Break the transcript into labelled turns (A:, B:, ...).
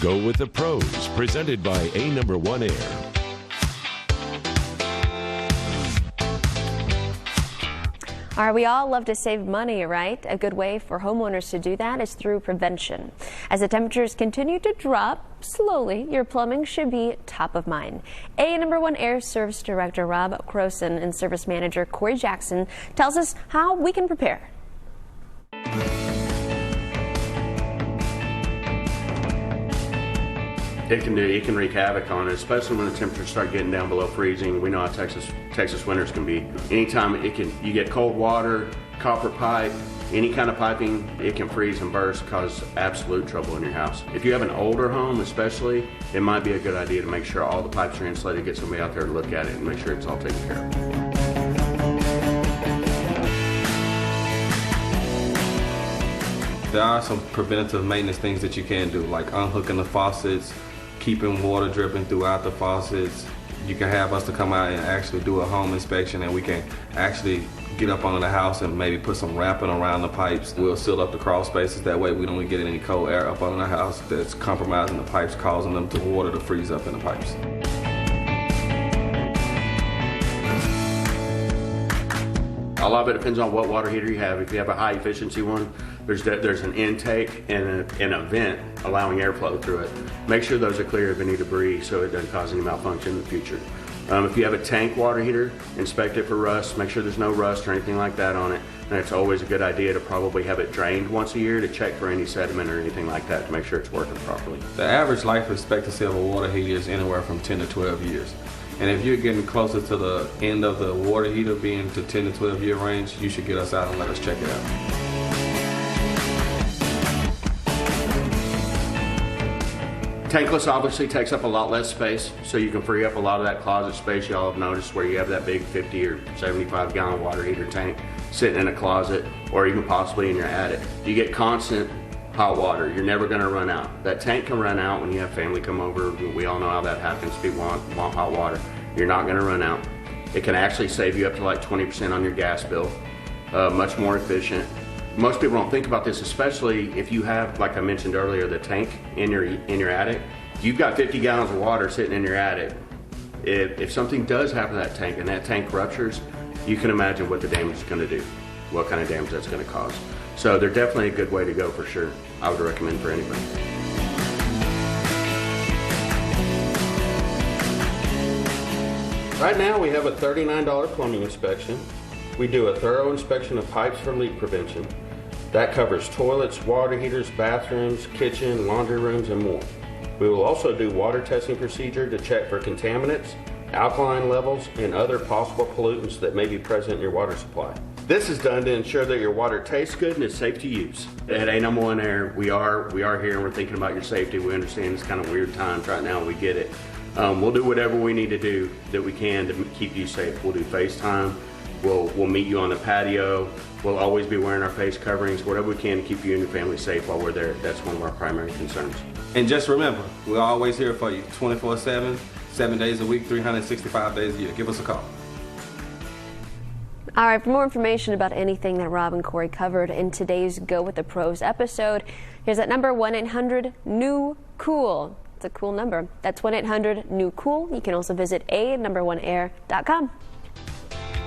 A: Go with the Pros, presented by A#1 Air.
B: All right, we all love to save money, right? A good way for homeowners to do that is through prevention. As the temperatures continue to drop slowly, your plumbing should be top of mind. A#1 Air Service Director Rob Croson and Service Manager Corey Jackson tells us how we can prepare.
C: It can wreak havoc on it, especially when the temperatures start getting down below freezing. We know how Texas winters can be. Anytime you get cold water, copper pipe, any kind of piping, it can freeze and burst, cause absolute trouble in your house. If you have an older home especially, it might be a good idea to make sure all the pipes are insulated, get somebody out there to look at it and make sure it's all taken care of.
D: There are some preventative maintenance things that you can do, like unhooking the faucets, keeping water dripping throughout the faucets. You can have us to come out and actually do a home inspection, and we can actually get up under the house and maybe put some wrapping around the pipes. We'll seal up the crawl spaces. That way we don't get any cold air up under the house that's compromising the pipes, causing them to water to freeze up in the pipes.
C: A lot of it depends on what water heater you have. If you have a high efficiency one, there's an intake and a vent allowing airflow through it. Make sure those are clear of any debris so it doesn't cause any malfunction in the future. If you have a tank water heater, inspect it for rust. Make sure there's no rust or anything like that on it. And it's always a good idea to probably have it drained once a year to check for any sediment or anything like that to make sure it's working properly.
D: The average life expectancy of a water heater is anywhere from 10 to 12 years. And if you're getting closer to the end of the water heater being to 10 to 12 year range, you should get us out and let us check it out.
C: Tankless obviously takes up a lot less space, so you can free up a lot of that closet space y'all have noticed where you have that big 50 or 75 gallon water heater tank sitting in a closet or even possibly in your attic. You get constant hot water. You're never going to run out. That tank can run out when you have family come over. We all know how that happens. People want hot water. You're not going to run out. It can actually save you up to like 20% on your gas bill. Much more efficient. Most people don't think about this, especially if you have, like I mentioned earlier, the tank in your attic. You've got 50 gallons of water sitting in your attic. If something does happen to that tank and that tank ruptures, you can imagine what the damage is going to do, what kind of damage that's going to cause. So they're definitely a good way to go for sure. I would recommend for anybody. Right now we have a $39 plumbing inspection. We do a thorough inspection of pipes for leak prevention. That covers toilets, water heaters, bathrooms, kitchen, laundry rooms, and more. We will also do water testing procedure to check for contaminants, alkaline levels, and other possible pollutants that may be present in your water supply. This is done to ensure that your water tastes good and is safe to use. At A#1 Air, we are here and we're thinking about your safety. We understand it's kind of weird times right now, we get it. We'll do whatever we need to do that we can to keep you safe. We'll do FaceTime. We'll meet you on the patio. We'll always be wearing our face coverings, whatever we can to keep you and your family safe while we're there. That's one of our primary concerns.
D: And just remember, we're always here for you 24/7, 7 days a week, 365 days a year. Give us a call.
B: All right, for more information about anything that Rob and Corey covered in today's Go with the Pros episode, here's that number, 1-800-NEW-COOL. It's a cool number. That's 1-800-NEW-COOL. You can also visit A#1air.com.